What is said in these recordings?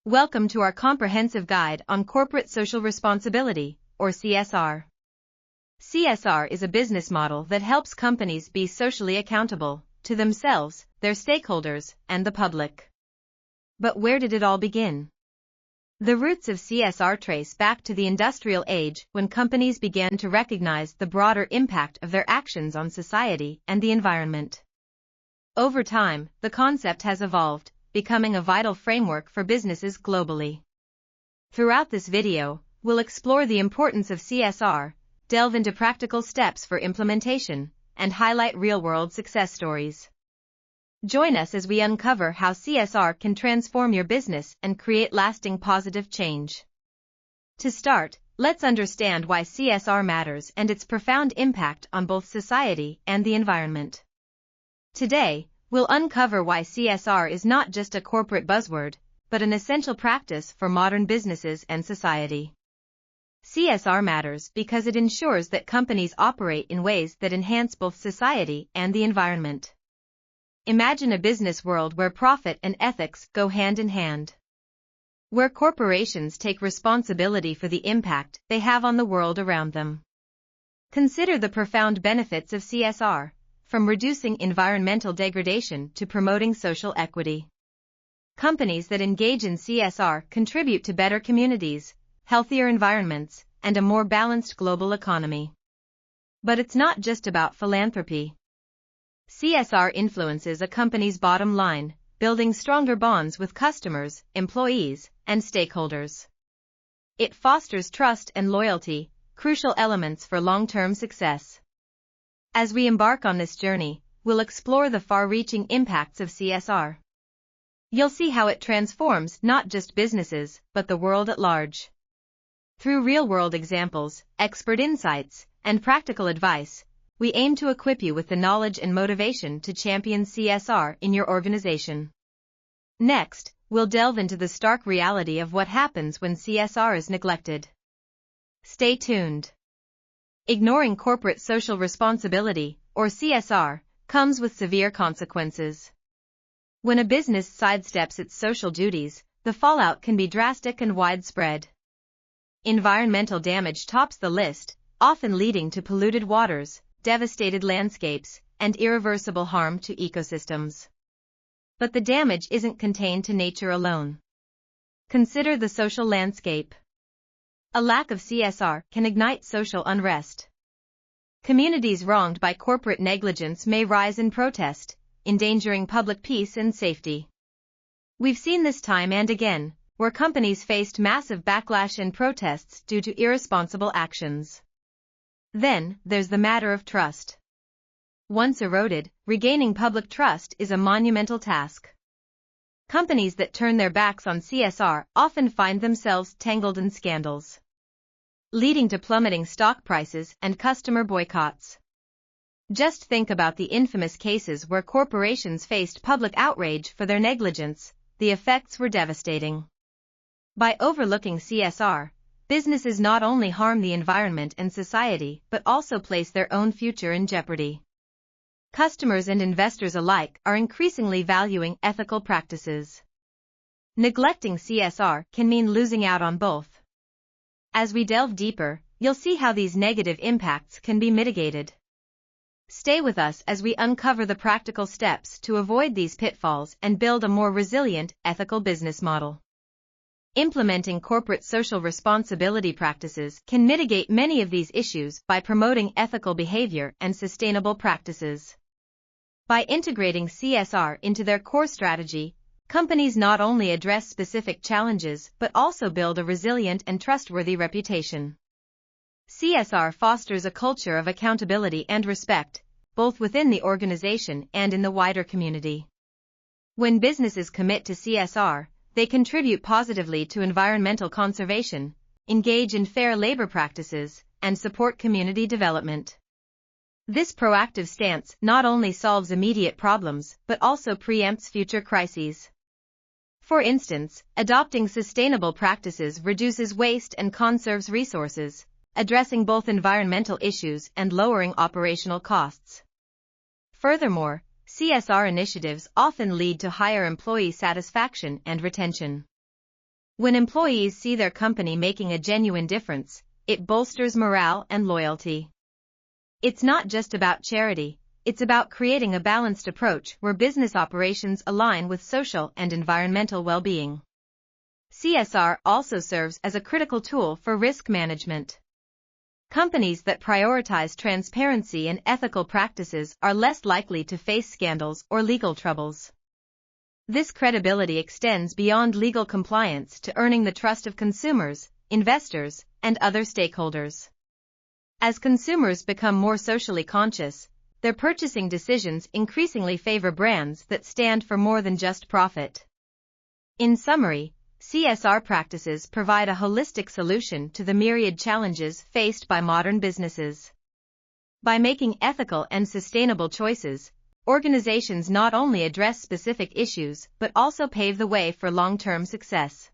Welcome to our comprehensive guide on corporate social responsibility, or CSR. CSR is a business model that helps companies be socially accountable to themselves, their stakeholders, and the public. But where did it all begin? The roots of CSR trace back to the industrial age when companies began to recognize the broader impact of their actions on society and the environment. Over time, the concept has evolved, becoming a vital framework for businesses globally. Throughout this video, we'll explore the importance of CSR, delve into practical steps for implementation, and highlight real-world success stories. Join us as we uncover how CSR can transform your business and create lasting positive change. To start, let's understand why CSR matters and its profound impact on both society and the environment. Today, we'll uncover why CSR is not just a corporate buzzword, but an essential practice for modern businesses and society. CSR matters because it ensures that companies operate in ways that enhance both society and the environment. Imagine a business world where profit and ethics go hand in hand. Where corporations take responsibility for the impact they have on the world around them. Consider the profound benefits of CSR. From reducing environmental degradation to promoting social equity. Companies that engage in CSR contribute to better communities, healthier environments, and a more balanced global economy. But it's not just about philanthropy. CSR influences a company's bottom line, building stronger bonds with customers, employees, and stakeholders. It fosters trust and loyalty, crucial elements for long-term success. As we embark on this journey, we'll explore the far-reaching impacts of CSR. You'll see how it transforms not just businesses, but the world at large. Through real-world examples, expert insights, and practical advice, we aim to equip you with the knowledge and motivation to champion CSR in your organization. Next, we'll delve into the stark reality of what happens when CSR is neglected. Stay tuned. Ignoring corporate social responsibility, or CSR, comes with severe consequences. When a business sidesteps its social duties, the fallout can be drastic and widespread. Environmental damage tops the list, often leading to polluted waters, devastated landscapes, and irreversible harm to ecosystems. But the damage isn't contained to nature alone. Consider the social landscape. A lack of CSR can ignite social unrest. Communities wronged by corporate negligence may rise in protest, endangering public peace and safety. We've seen this time and again, where companies faced massive backlash and protests due to irresponsible actions. Then, there's the matter of trust. Once eroded, regaining public trust is a monumental task. Companies that turn their backs on CSR often find themselves tangled in scandals, leading to plummeting stock prices and customer boycotts. Just think about the infamous cases where corporations faced public outrage for their negligence. The effects were devastating. By overlooking CSR, businesses not only harm the environment and society but also place their own future in jeopardy. Customers and investors alike are increasingly valuing ethical practices. Neglecting CSR can mean losing out on both. As we delve deeper, you'll see how these negative impacts can be mitigated. Stay with us as we uncover the practical steps to avoid these pitfalls and build a more resilient, ethical business model. Implementing corporate social responsibility practices can mitigate many of these issues by promoting ethical behavior and sustainable practices. By integrating CSR into their core strategy, companies not only address specific challenges but also build a resilient and trustworthy reputation. CSR fosters a culture of accountability and respect, both within the organization and in the wider community. When businesses commit to CSR, they contribute positively to environmental conservation, engage in fair labor practices, and support community development. This proactive stance not only solves immediate problems but also preempts future crises. For instance, adopting sustainable practices reduces waste and conserves resources, addressing both environmental issues and lowering operational costs. Furthermore, CSR initiatives often lead to higher employee satisfaction and retention. When employees see their company making a genuine difference, it bolsters morale and loyalty. It's not just about charity, it's about creating a balanced approach where business operations align with social and environmental well-being. CSR also serves as a critical tool for risk management. Companies that prioritize transparency and ethical practices are less likely to face scandals or legal troubles. This credibility extends beyond legal compliance to earning the trust of consumers, investors, and other stakeholders. As consumers become more socially conscious, their purchasing decisions increasingly favor brands that stand for more than just profit. In summary, CSR practices provide a holistic solution to the myriad challenges faced by modern businesses. By making ethical and sustainable choices, organizations not only address specific issues but also pave the way for long-term success.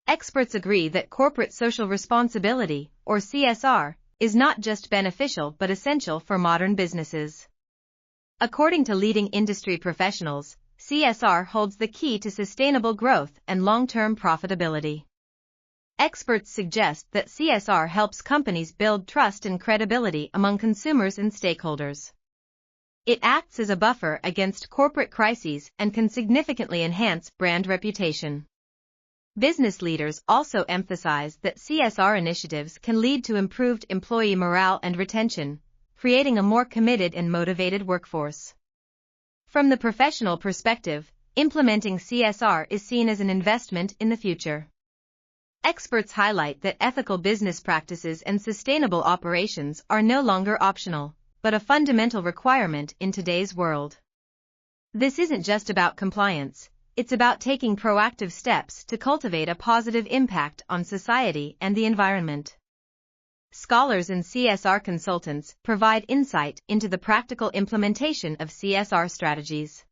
Experts agree that corporate social responsibility, or CSR, is not just beneficial but essential for modern businesses. According to leading industry professionals, CSR holds the key to sustainable growth and long-term profitability. Experts suggest that CSR helps companies build trust and credibility among consumers and stakeholders. It acts as a buffer against corporate crises and can significantly enhance brand reputation. Business leaders also emphasize that CSR initiatives can lead to improved employee morale and retention, creating a more committed and motivated workforce. From the professional perspective, implementing CSR is seen as an investment in the future. Experts highlight that ethical business practices and sustainable operations are no longer optional, but a fundamental requirement in today's world. This isn't just about compliance, it's about taking proactive steps to cultivate a positive impact on society and the environment. Scholars and CSR consultants provide insight into the practical implementation of CSR strategies.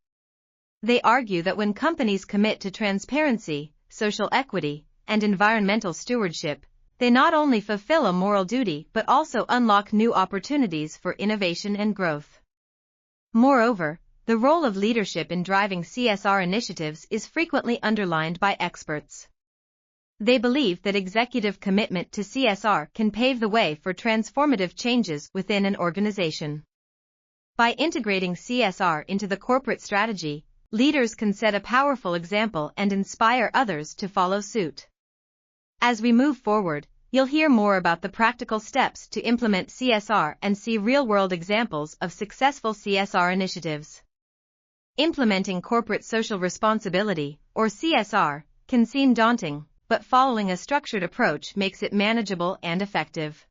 They argue that when companies commit to transparency, social equity, and environmental stewardship, they not only fulfill a moral duty but also unlock new opportunities for innovation and growth. Moreover, the role of leadership in driving CSR initiatives is frequently underlined by experts. They believe that executive commitment to CSR can pave the way for transformative changes within an organization. By integrating CSR into the corporate strategy, leaders can set a powerful example and inspire others to follow suit. As we move forward, you'll hear more about the practical steps to implement CSR and see real-world examples of successful CSR initiatives. Implementing corporate social responsibility, or CSR, can seem daunting, but following a structured approach makes it manageable and effective.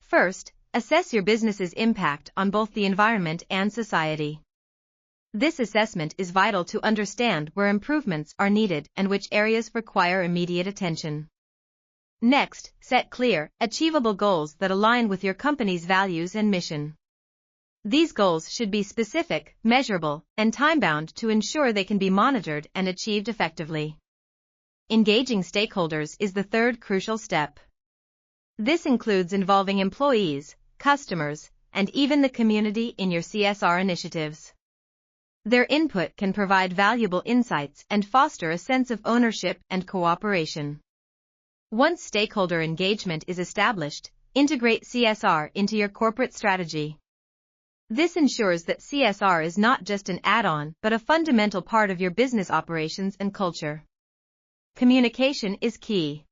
First, assess your business's impact on both the environment and society. This assessment is vital to understand where improvements are needed and which areas require immediate attention. Next, set clear, achievable goals that align with your company's values and mission. These goals should be specific, measurable, and time-bound to ensure they can be monitored and achieved effectively. Engaging stakeholders is the third crucial step. This includes involving employees, customers, and even the community in your CSR initiatives. Their input can provide valuable insights and foster a sense of ownership and cooperation. Once stakeholder engagement is established, integrate CSR into your corporate strategy. This ensures that CSR is not just an add-on but a fundamental part of your business operations and culture. Communication is key.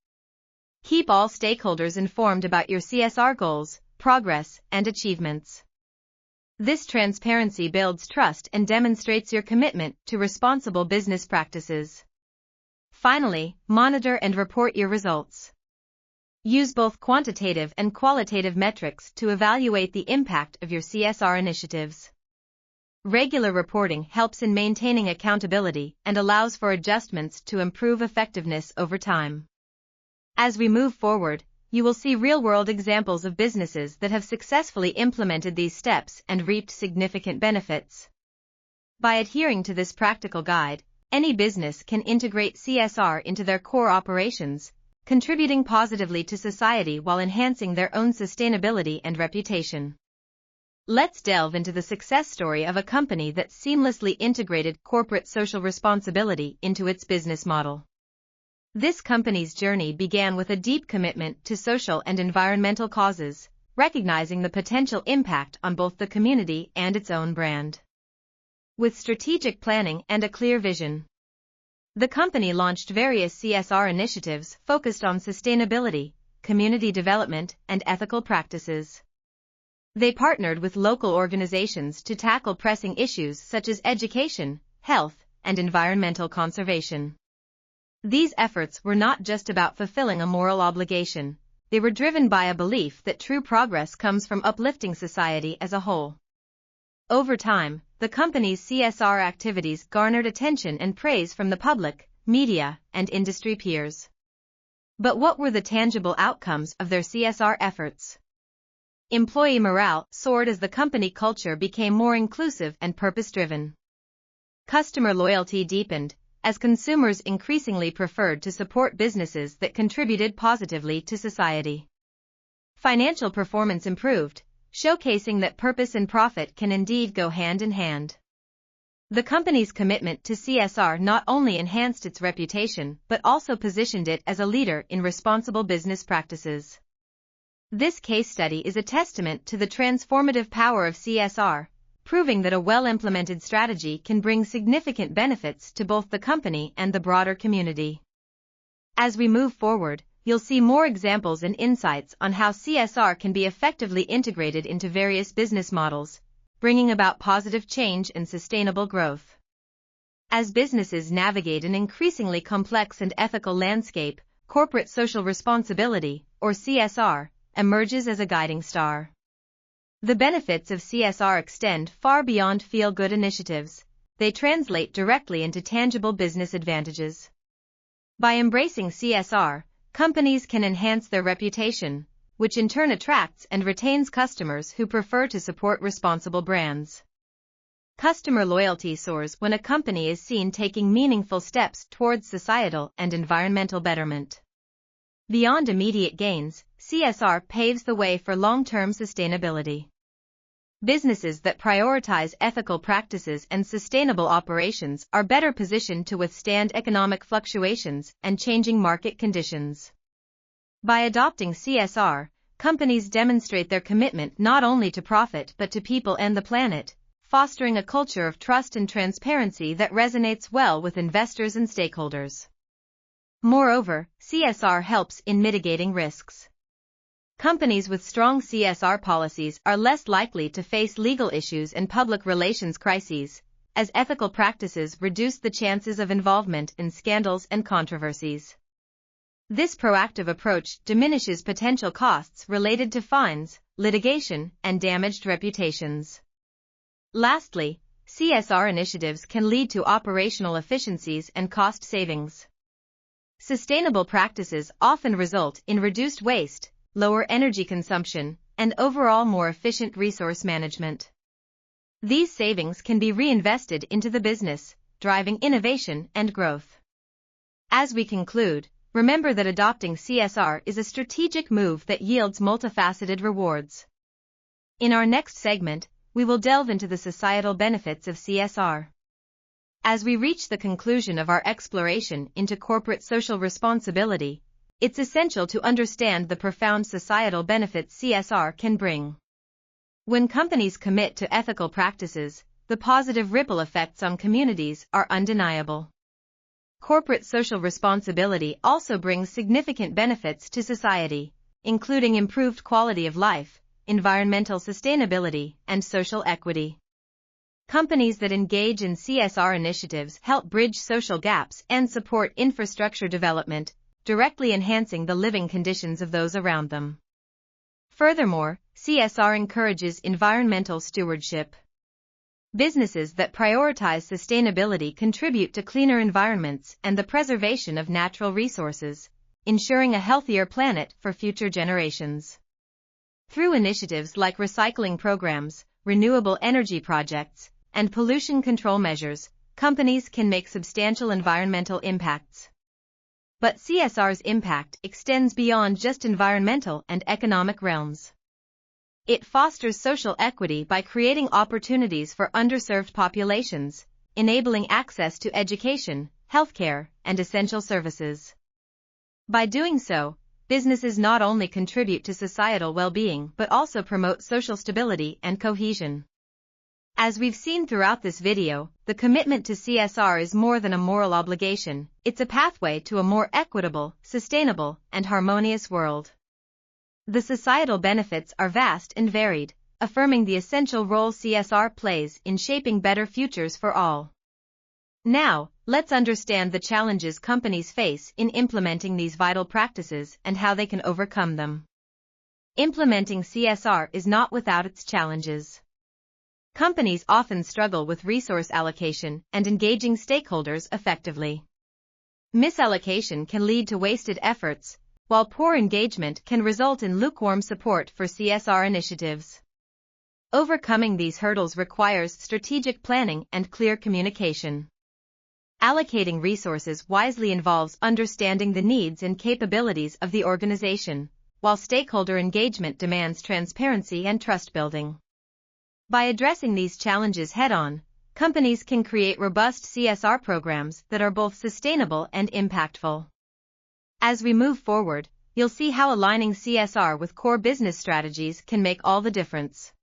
Keep all stakeholders informed about your CSR goals, progress, and achievements. This transparency builds trust and demonstrates your commitment to responsible business practices. Finally, monitor and report your results. Use both quantitative and qualitative metrics to evaluate the impact of your CSR initiatives. Regular reporting helps in maintaining accountability and allows for adjustments to improve effectiveness over time. As we move forward, you will see real-world examples of businesses that have successfully implemented these steps and reaped significant benefits. By adhering to this practical guide, any business can integrate CSR into their core operations, contributing positively to society while enhancing their own sustainability and reputation. Let's delve into the success story of a company that seamlessly integrated corporate social responsibility into its business model. This company's journey began with a deep commitment to social and environmental causes, recognizing the potential impact on both the community and its own brand. With strategic planning and a clear vision, the company launched various CSR initiatives focused on sustainability, community development, and ethical practices. They partnered with local organizations to tackle pressing issues such as education, health, and environmental conservation. These efforts were not just about fulfilling a moral obligation, they were driven by a belief that true progress comes from uplifting society as a whole. Over time, the company's CSR activities garnered attention and praise from the public, media, and industry peers. But what were the tangible outcomes of their CSR efforts? Employee morale soared as the company culture became more inclusive and purpose-driven. Customer loyalty deepened, as consumers increasingly preferred to support businesses that contributed positively to society. Financial performance improved, showcasing that purpose and profit can indeed go hand in hand. The company's commitment to CSR not only enhanced its reputation but also positioned it as a leader in responsible business practices. This case study is a testament to the transformative power of CSR, proving that a well-implemented strategy can bring significant benefits to both the company and the broader community. As we move forward, you'll see more examples and insights on how CSR can be effectively integrated into various business models, bringing about positive change and sustainable growth. As businesses navigate an increasingly complex and ethical landscape, corporate social responsibility, or CSR, emerges as a guiding star. The benefits of CSR extend far beyond feel-good initiatives. They translate directly into tangible business advantages. By embracing CSR, companies can enhance their reputation, which in turn attracts and retains customers who prefer to support responsible brands. Customer loyalty soars when a company is seen taking meaningful steps towards societal and environmental betterment. Beyond immediate gains, CSR paves the way for long-term sustainability. Businesses that prioritize ethical practices and sustainable operations are better positioned to withstand economic fluctuations and changing market conditions. By adopting CSR, companies demonstrate their commitment not only to profit but to people and the planet, fostering a culture of trust and transparency that resonates well with investors and stakeholders. Moreover, CSR helps in mitigating risks. Companies with strong CSR policies are less likely to face legal issues and public relations crises, as ethical practices reduce the chances of involvement in scandals and controversies. This proactive approach diminishes potential costs related to fines, litigation, and damaged reputations. Lastly, CSR initiatives can lead to operational efficiencies and cost savings. Sustainable practices often result in reduced waste, lower energy consumption, and overall more efficient resource management. These savings can be reinvested into the business, driving innovation and growth. As we conclude, remember that adopting CSR is a strategic move that yields multifaceted rewards. In our next segment, we will delve into the societal benefits of CSR. As we reach the conclusion of our exploration into corporate social responsibility, it's essential to understand the profound societal benefits CSR can bring. When companies commit to ethical practices, the positive ripple effects on communities are undeniable. Corporate social responsibility also brings significant benefits to society, including improved quality of life, environmental sustainability, and social equity. Companies that engage in CSR initiatives help bridge social gaps and support infrastructure development, directly enhancing the living conditions of those around them. Furthermore, CSR encourages environmental stewardship. Businesses that prioritize sustainability contribute to cleaner environments and the preservation of natural resources, ensuring a healthier planet for future generations. Through initiatives like recycling programs, renewable energy projects, and pollution control measures, companies can make substantial environmental impacts. But CSR's impact extends beyond just environmental and economic realms. It fosters social equity by creating opportunities for underserved populations, enabling access to education, healthcare, and essential services. By doing so, businesses not only contribute to societal well-being but also promote social stability and cohesion. As we've seen throughout this video, the commitment to CSR is more than a moral obligation, it's a pathway to a more equitable, sustainable, and harmonious world. The societal benefits are vast and varied, affirming the essential role CSR plays in shaping better futures for all. Now, let's understand the challenges companies face in implementing these vital practices and how they can overcome them. Implementing CSR is not without its challenges. Companies often struggle with resource allocation and engaging stakeholders effectively. Misallocation can lead to wasted efforts, while poor engagement can result in lukewarm support for CSR initiatives. Overcoming these hurdles requires strategic planning and clear communication. Allocating resources wisely involves understanding the needs and capabilities of the organization, while stakeholder engagement demands transparency and trust building. By addressing these challenges head-on, companies can create robust CSR programs that are both sustainable and impactful. As we move forward, you'll see how aligning CSR with core business strategies can make all the difference.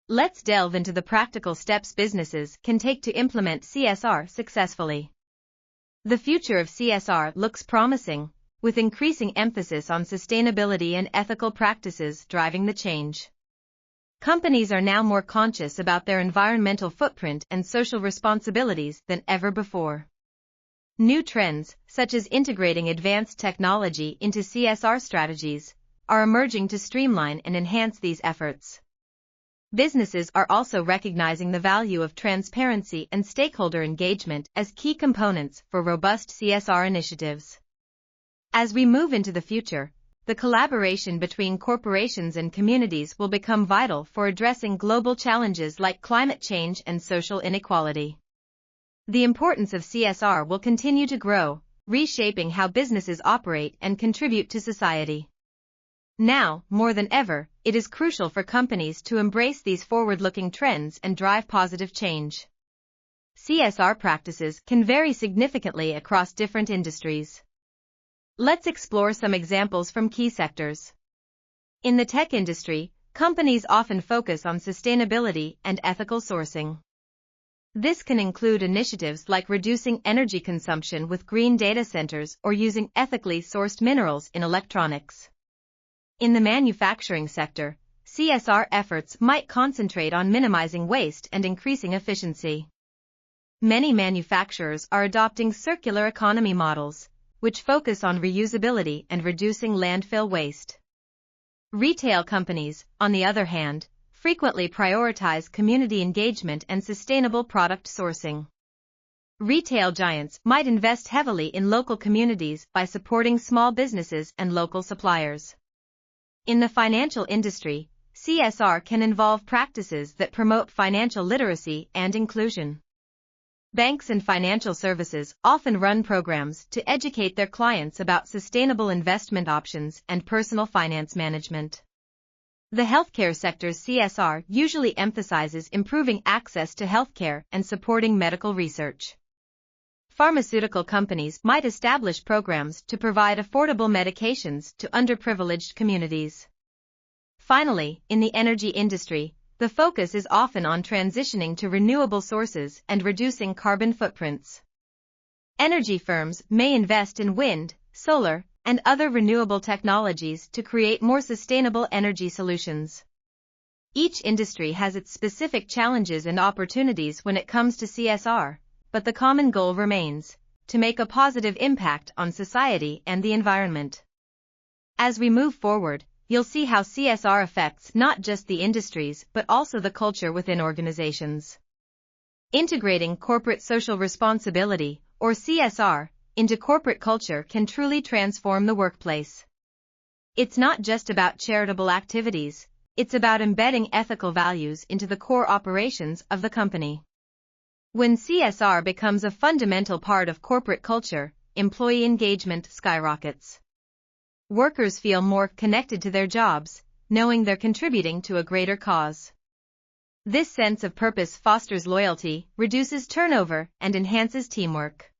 Let's delve into the practical steps businesses can take to implement CSR successfully. The future of CSR looks promising, with increasing emphasis on sustainability and ethical practices driving the change. Companies are now more conscious about their environmental footprint and social responsibilities than ever before. New trends, such as integrating advanced technology into CSR strategies, are emerging to streamline and enhance these efforts. Businesses are also recognizing the value of transparency and stakeholder engagement as key components for robust CSR initiatives. As we move into the future, the collaboration between corporations and communities will become vital for addressing global challenges like climate change and social inequality. The importance of CSR will continue to grow, reshaping how businesses operate and contribute to society. Now, more than ever, it is crucial for companies to embrace these forward-looking trends and drive positive change. CSR practices can vary significantly across different industries. Let's explore some examples from key sectors. In the tech industry, companies often focus on sustainability and ethical sourcing. This can include initiatives like reducing energy consumption with green data centers or using ethically sourced minerals in electronics. In the manufacturing sector, CSR efforts might concentrate on minimizing waste and increasing efficiency. Many manufacturers are adopting circular economy models, which focus on reusability and reducing landfill waste. Retail companies, on the other hand, frequently prioritize community engagement and sustainable product sourcing. Retail giants might invest heavily in local communities by supporting small businesses and local suppliers. In the financial industry, CSR can involve practices that promote financial literacy and inclusion. Banks and financial services often run programs to educate their clients about sustainable investment options and personal finance management. The healthcare sector's CSR usually emphasizes improving access to healthcare and supporting medical research. Pharmaceutical companies might establish programs to provide affordable medications to underprivileged communities. Finally, in the energy industry, the focus is often on transitioning to renewable sources and reducing carbon footprints. Energy firms may invest in wind, solar, and other renewable technologies to create more sustainable energy solutions. Each industry has its specific challenges and opportunities when it comes to CSR, but the common goal remains to make a positive impact on society and the environment. As we move forward, you'll see how CSR affects not just the industries but also the culture within organizations. Integrating corporate social responsibility, or CSR, into corporate culture can truly transform the workplace. It's not just about charitable activities, it's about embedding ethical values into the core operations of the company. When CSR becomes a fundamental part of corporate culture, employee engagement skyrockets. Workers feel more connected to their jobs, knowing they're contributing to a greater cause. This sense of purpose fosters loyalty, reduces turnover, and enhances teamwork.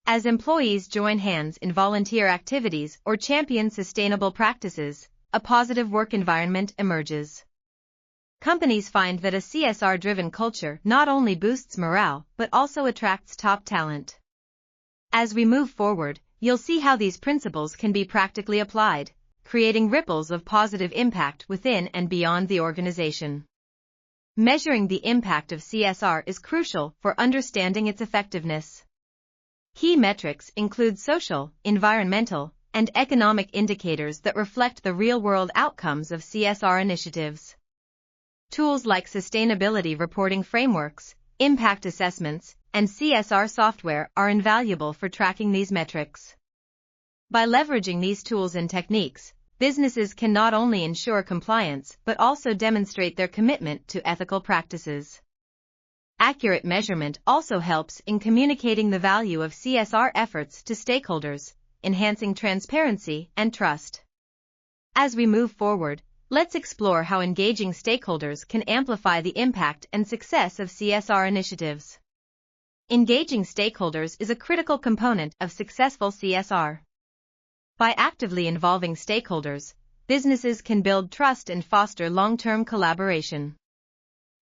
As employees join hands in volunteer activities or champion sustainable practices, a positive work environment emerges. Companies find that a CSR-driven culture not only boosts morale but also attracts top talent. As we move forward, you'll see how these principles can be practically applied, creating ripples of positive impact within and beyond the organization. Measuring the impact of CSR is crucial for understanding its effectiveness. Key metrics include social, environmental, and economic indicators that reflect the real-world outcomes of CSR initiatives. Tools like sustainability reporting frameworks, impact assessments, and CSR software are invaluable for tracking these metrics. By leveraging these tools and techniques, businesses can not only ensure compliance but also demonstrate their commitment to ethical practices. Accurate measurement also helps in communicating the value of CSR efforts to stakeholders, enhancing transparency and trust. As we move forward, let's explore how engaging stakeholders can amplify the impact and success of CSR initiatives. Engaging stakeholders is a critical component of successful CSR. By actively involving stakeholders, businesses can build trust and foster long-term collaboration.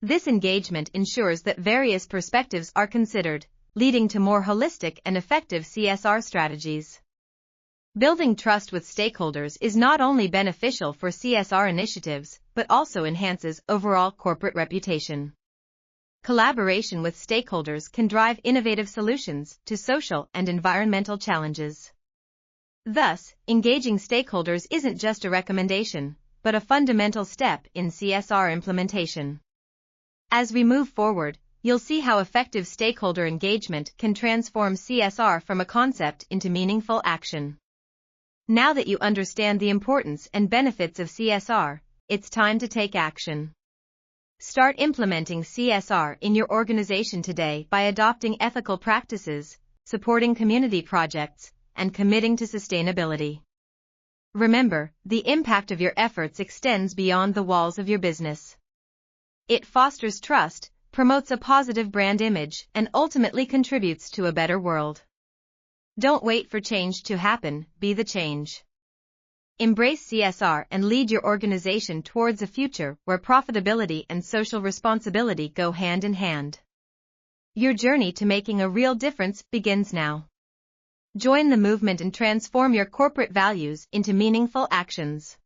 This engagement ensures that various perspectives are considered, leading to more holistic and effective CSR strategies. Building trust with stakeholders is not only beneficial for CSR initiatives, but also enhances overall corporate reputation. Collaboration with stakeholders can drive innovative solutions to social and environmental challenges. Thus, engaging stakeholders isn't just a recommendation, but a fundamental step in CSR implementation. As we move forward, you'll see how effective stakeholder engagement can transform CSR from a concept into meaningful action. Now that you understand the importance and benefits of CSR, it's time to take action. Start implementing CSR in your organization today by adopting ethical practices, supporting community projects, and committing to sustainability. Remember, the impact of your efforts extends beyond the walls of your business. It fosters trust, promotes a positive brand image, and ultimately contributes to a better world. Don't wait for change to happen, be the change. Embrace CSR and lead your organization towards a future where profitability and social responsibility go hand in hand. Your journey to making a real difference begins now. Join the movement and transform your corporate values into meaningful actions.